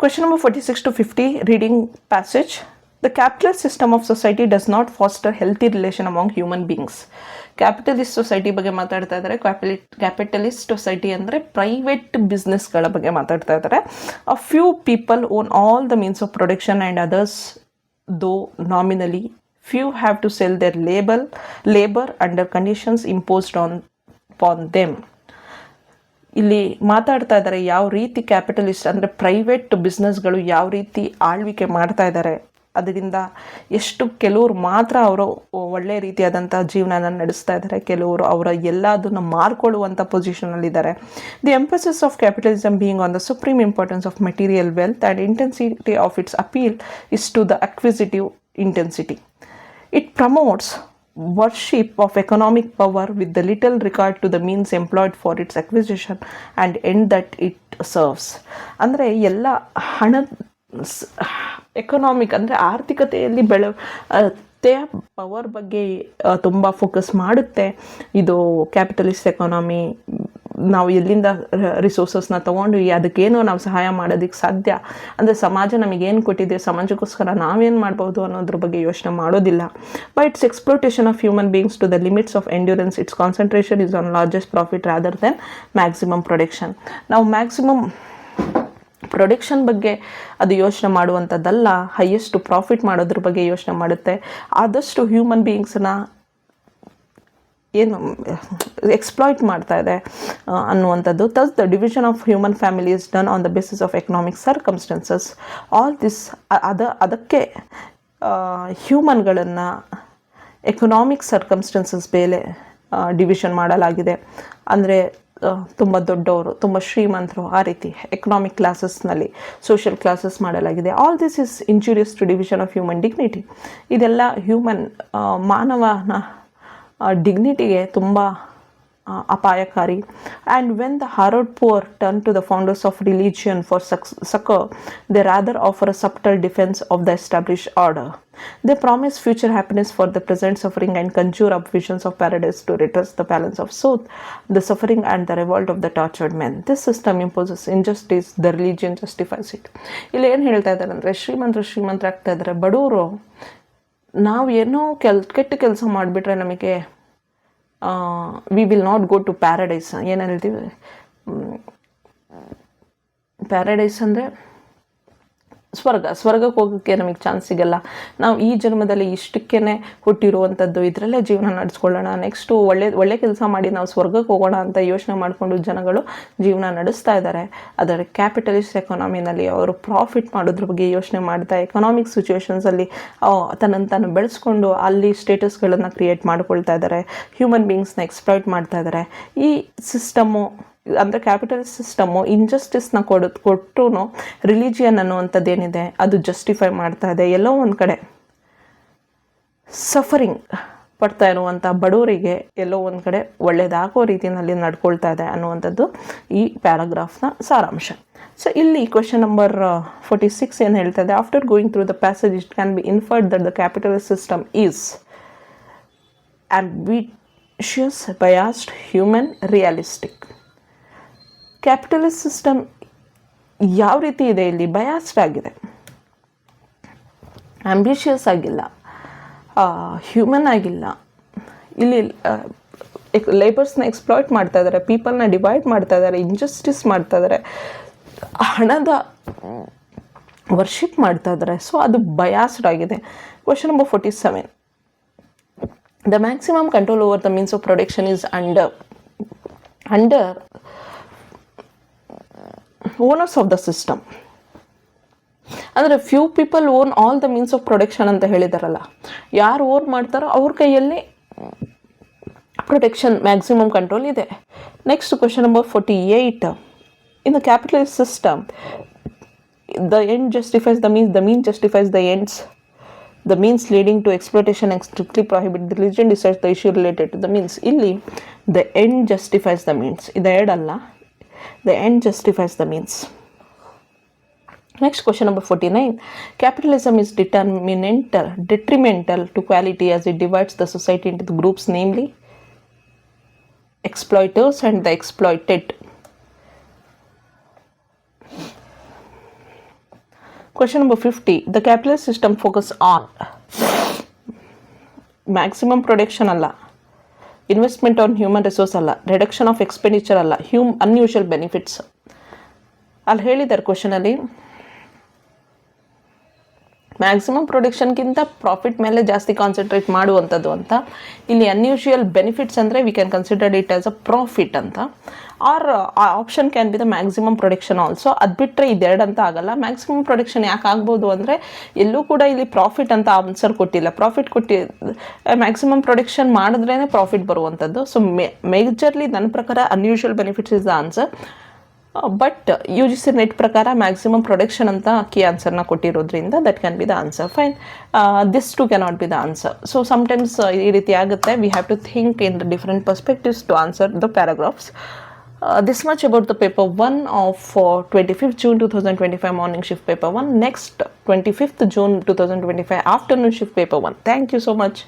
Question number 46 to 50, reading passage. The capitalist system of society does not foster healthy relation among human beings. Capitalist society ಬಗ್ಗೆ ಮಾತಾಡ್ತಾ ಇದ್ದಾರೆ. Capitalist society ಅಂದರೆ private ಬಿಸ್ನೆಸ್ಗಳ ಬಗ್ಗೆ ಮಾತಾಡ್ತಾ ಇದ್ದಾರೆ. A few people own all the means of production and others though nominally few have to sell their labour under conditions imposed on them. ಇಲ್ಲಿ ಮಾತಾಡ್ತಾ ಇದ್ದಾರೆ ಯಾವ ರೀತಿ ಕ್ಯಾಪಿಟಲಿಸ್ಟ್ ಅಂದರೆ ಪ್ರೈವೇಟ್ ಬಿಸ್ನೆಸ್ಗಳು ಯಾವ ರೀತಿ ಆಳ್ವಿಕೆ ಮಾಡ್ತಾ ಇದ್ದಾರೆ, ಅದರಿಂದ ಎಷ್ಟು ಕೆಲವರು ಮಾತ್ರ ಅವರು ಒಳ್ಳೆಯ ರೀತಿಯಾದಂಥ ಜೀವನನ ನಡೆಸ್ತಾ ಇದ್ದಾರೆ, ಕೆಲವರು ಅವರ ಎಲ್ಲದನ್ನು ಮಾರ್ಕೊಳ್ಳುವಂಥ ಪೊಸಿಷನಲ್ಲಿದ್ದಾರೆ. The emphasis of capitalism being on the supreme importance of material wealth and intensity of its appeal is to the acquisitive intensity. It promotes worship of economic power with the little regard to the means employed for its acquisition and end that it serves. ಅಂದರೆ ಎಲ್ಲ economic ಅಂದರೆ ಆರ್ಥಿಕತೆಯಲ್ಲಿ power ಬಗ್ಗೆ ತುಂಬ focus ಮಾಡುತ್ತೆ ಇದು capitalist economy. ನಾವು ಎಲ್ಲಿಂದ ರಿಸೋರ್ಸಸ್ನ ತೊಗೊಂಡು ಅದಕ್ಕೇನೋ ನಾವು ಸಹಾಯ ಮಾಡೋದಕ್ಕೆ ಸಾಧ್ಯ, ಅಂದರೆ ಸಮಾಜ ನಮಗೇನು ಕೊಟ್ಟಿದೆ, ಸಮಾಜಕ್ಕೋಸ್ಕರ ನಾವೇನು ಮಾಡ್ಬೋದು ಅನ್ನೋದ್ರ ಬಗ್ಗೆ ಯೋಚನೆ ಮಾಡೋದಿಲ್ಲ. By its exploitation of human beings to the limits of endurance its concentration is on largest profit rather than maximum production. ನಾವು ಮ್ಯಾಕ್ಸಿಮಮ್ ಪ್ರೊಡಕ್ಷನ್ ಬಗ್ಗೆ ಅದು ಯೋಚನೆ ಮಾಡುವಂಥದ್ದಲ್ಲ, ಹೈಯೆಸ್ಟ್ ಪ್ರಾಫಿಟ್ ಮಾಡೋದ್ರ ಬಗ್ಗೆ ಯೋಚನೆ ಮಾಡುತ್ತೆ. ಆದಷ್ಟು ಹ್ಯೂಮನ್ ಬೀಯಿಂಗ್ಸನ್ನ ಏನು ಎಕ್ಸ್ಪ್ಲಾಯ್ಟ್ ಮಾಡ್ತಾ ಇದೆ ಅನ್ನುವಂಥದ್ದು. Thus the division of human family is done on the basis of economic circumstances. All this ಅದಕ್ಕೆ ಹ್ಯೂಮನ್ಗಳನ್ನು ಎಕನಾಮಿಕ್ ಸರ್ಕಮ್ಸ್ಟೆನ್ಸಸ್ ಮೇಲೆ ಡಿವಿಷನ್ ಮಾಡಲಾಗಿದೆ. ಅಂದರೆ ತುಂಬ ದೊಡ್ಡವರು, ತುಂಬ ಶ್ರೀಮಂತರು, ಆ ರೀತಿ ಎಕನಾಮಿಕ್ ಕ್ಲಾಸಸ್ನಲ್ಲಿ ಸೋಷಿಯಲ್ ಕ್ಲಾಸಸ್ ಮಾಡಲಾಗಿದೆ. All this is injurious to division of human dignity. ಇದೆಲ್ಲ ಮಾನವನ ಡಿಗ್ನಿಟಿಗೆ ತುಂಬ ಅಪಾಯಕಾರಿ. And when the harrowed poor turn to the founders of religion for succour, they rather offer a subtle defence of the establish order. They promise future happiness for the present suffering and conjure up visions of paradise to redress the balance of the suffering and the revolt of the tortured men. This system imposes injustice, the religion justifies it. ಇಲ್ಲಿ ಏನು ಹೇಳ್ತಾ ಇದ್ದಾರೆ ಅಂದರೆ, ಶ್ರೀಮಂತರಾಗ್ತಾ ಇದ್ದಾರೆ, ಬಡವರು ನಾವು ಏನೋ ಕೆಟ್ಟ ಕೆಲಸ ಮಾಡಿಬಿಟ್ರೆ ನಮಗೆ we will not go to paradise. ಏನು ಹೇಳ್ತೀವಿ, ಪ್ಯಾರಡೈಸ್ ಅಂದರೆ ಸ್ವರ್ಗಕ್ಕೆ ಹೋಗೋಕ್ಕೆ ನಮಗೆ ಚಾನ್ಸ್ ಸಿಗಲ್ಲ. ನಾವು ಈ ಜನ್ಮದಲ್ಲಿ ಇಷ್ಟಕ್ಕೇ ಹುಟ್ಟಿರುವಂಥದ್ದು, ಇದರಲ್ಲೇ ಜೀವನ ನಡೆಸ್ಕೊಳ್ಳೋಣ, ನೆಕ್ಸ್ಟು ಒಳ್ಳೆ ಕೆಲಸ ಮಾಡಿ ನಾವು ಸ್ವರ್ಗಕ್ಕೆ ಹೋಗೋಣ ಅಂತ ಯೋಚನೆ ಮಾಡಿಕೊಂಡು ಜನಗಳು ಜೀವನ ನಡೆಸ್ತಾ ಇದ್ದಾರೆ. ಆದರೆ ಕ್ಯಾಪಿಟಲಿಸ್ಟ್ ಎಕಾನಮಿನಲ್ಲಿ ಅವರು ಪ್ರಾಫಿಟ್ ಮಾಡೋದ್ರ ಬಗ್ಗೆ ಯೋಚನೆ ಮಾಡ್ತಾ ಎಕನಾಮಿಕ್ ಸಿಚುವೇಶನ್ಸಲ್ಲಿ ತನ್ನನ್ನು ತಾನು ಬೆಳೆಸ್ಕೊಂಡು ಅಲ್ಲಿ ಸ್ಟೇಟಸ್ಗಳನ್ನು ಕ್ರಿಯೇಟ್ ಮಾಡ್ಕೊಳ್ತಾ ಇದ್ದಾರೆ, ಹ್ಯೂಮನ್ ಬೀಯಿಂಗ್ಸ್ನ ಎಕ್ಸ್ಪ್ಲಾಯ್ಟ್ ಮಾಡ್ತಾ ಇದ್ದಾರೆ. ಈ ಸಿಸ್ಟಮು ಅಂದರೆ ಕ್ಯಾಪಿಟಲಿಸ್ಟ್ ಸಿಸ್ಟಮು ಇಂಜಸ್ಟಿಸ್ನ ಕೊಟ್ಟರು ರಿಲಿಜಿಯನ್ ಅನ್ನುವಂಥದ್ದೇನಿದೆ ಅದು ಜಸ್ಟಿಫೈ ಮಾಡ್ತಾ ಇದೆ. ಎಲ್ಲೋ ಒಂದು ಕಡೆ ಸಫರಿಂಗ್ ಪಡ್ತಾ ಇರುವಂಥ ಬಡವರಿಗೆ ಎಲ್ಲೋ ಒಂದು ಕಡೆ ಒಳ್ಳೆಯದಾಗೋ ರೀತಿಯಲ್ಲಿ ನಡ್ಕೊಳ್ತಾ ಇದೆ ಅನ್ನುವಂಥದ್ದು ಈ ಪ್ಯಾರಾಗ್ರಾಫ್ನ ಸಾರಾಂಶ. ಸೊ ಇಲ್ಲಿ ಕ್ವೆಶನ್ ನಂಬರ್ 46 ಏನು ಹೇಳ್ತಾ ಇದೆ, after going through the passage it can be inferred that the capitalist system is ambitious, biased, human, realistic. Capitalist system ಯಾವ ರೀತಿ ಇದೆ, ಇಲ್ಲಿ ಬಯಾಸ್ಡ್ ಆಗಿದೆ, ಆಂಬಿಷಿಯಸ್ ಆಗಿಲ್ಲ, ಹ್ಯೂಮನ್ ಆಗಿಲ್ಲ. ಇಲ್ಲಿ ಲೇಬರ್ಸ್ನ ಎಕ್ಸ್ಪ್ಲಾಯ್ಟ್ ಮಾಡ್ತಾ ಇದ್ದಾರೆ, ಪೀಪಲ್ನ ಡಿವೈಡ್ ಮಾಡ್ತಾ ಇದ್ದಾರೆ, ಇಂಜಸ್ಟಿಸ್ ಮಾಡ್ತಾ ಇದ್ದಾರೆ, ಹಣದ ವರ್ಷಿಪ್ ಮಾಡ್ತಾ ಇದ್ದಾರೆ. ಸೊ ಅದು ಬಯಾಸ್ಡ್ ಆಗಿದೆ. Question number 47, the maximum control over the means of production is under owners of the system. ಅಂದರೆ few people own all the means of production ಅಂತ ಹೇಳಿದಾರಲ್ಲ, ಯಾರು ಓನ್ ಮಾಡ್ತಾರೋ ಅವ್ರ ಕೈಯಲ್ಲಿ ಪ್ರೊಟೆಕ್ಷನ್ ಮ್ಯಾಕ್ಸಿಮಮ್ ಕಂಟ್ರೋಲ್ ಇದೆ. Next question number 48, in the capitalist system the end justifies the means, the mean justifies the ends, the means leading to exploitation and strictly prohibit. The religion decides the issue related to the means. ಇಲ್ಲಿ the end justifies the means. ಇದು ಎರಡಲ್ಲ, the end justifies the means. Next question number 49, capitalism is detrimental to quality as it divides the society into the groups, namely exploiters and the exploited. Question number 50. The capitalist system focus on maximum production ಅಲ್ಲ, investment on human resource ಅಲ್ಲ, reduction of expenditure ಅಲ್ಲ, unusual benefits. ಅಲ್ಲಿ ಹೇಳಿದ್ದಾರೆ ಕ್ವಶನಲ್ಲಿ maximum ಪ್ರೊಡಕ್ಷನ್ಗಿಂತ profit ಮೇಲೆ ಜಾಸ್ತಿ concentrate ಮಾಡುವಂಥದ್ದು ಅಂತ. ಇಲ್ಲಿ ಅನ್ಯೂಶುವಲ್ ಬೆನಿಫಿಟ್ಸ್ ಅಂದರೆ we can consider it as a profit ಅಂತ. Our option can be the maximum production also. ಅದು ಬಿಟ್ಟರೆ ಇದೆರಡು ಅಂತ ಆಗಲ್ಲ. ಮ್ಯಾಕ್ಸಿಮಮ್ ಪ್ರೊಡಕ್ಷನ್ ಯಾಕೆ ಆಗ್ಬೋದು ಅಂದರೆ ಎಲ್ಲೂ ಕೂಡ ಇಲ್ಲಿ ಪ್ರಾಫಿಟ್ ಅಂತ ಆನ್ಸರ್ ಕೊಟ್ಟಿಲ್ಲ. ಮ್ಯಾಕ್ಸಿಮಮ್ ಪ್ರೊಡಕ್ಷನ್ ಮಾಡಿದ್ರೇ ಪ್ರಾಫಿಟ್ ಬರುವಂಥದ್ದು. ಸೊ ಮೇಜರ್ಲಿ ನನ್ನ ಪ್ರಕಾರ unusual benefits is the answer. But U G C NET ಪ್ರಕಾರ ಮ್ಯಾಕ್ಸಿಮಮ್ ಪ್ರೊಡಕ್ಷನ್ ಅಂತ ಕೀ ಆನ್ಸರ್ನ ಕೊಟ್ಟಿರೋದ್ರಿಂದ that can be the answer. Fine, this two cannot be the answer. So sometimes ಈ ರೀತಿ ಆಗುತ್ತೆ. We have to think in the different perspectives to answer the paragraphs. This much about the paper 1 of 25th June 2025 morning shift paper 1. Next 25th June 2025 afternoon shift paper 1. Thank you so much.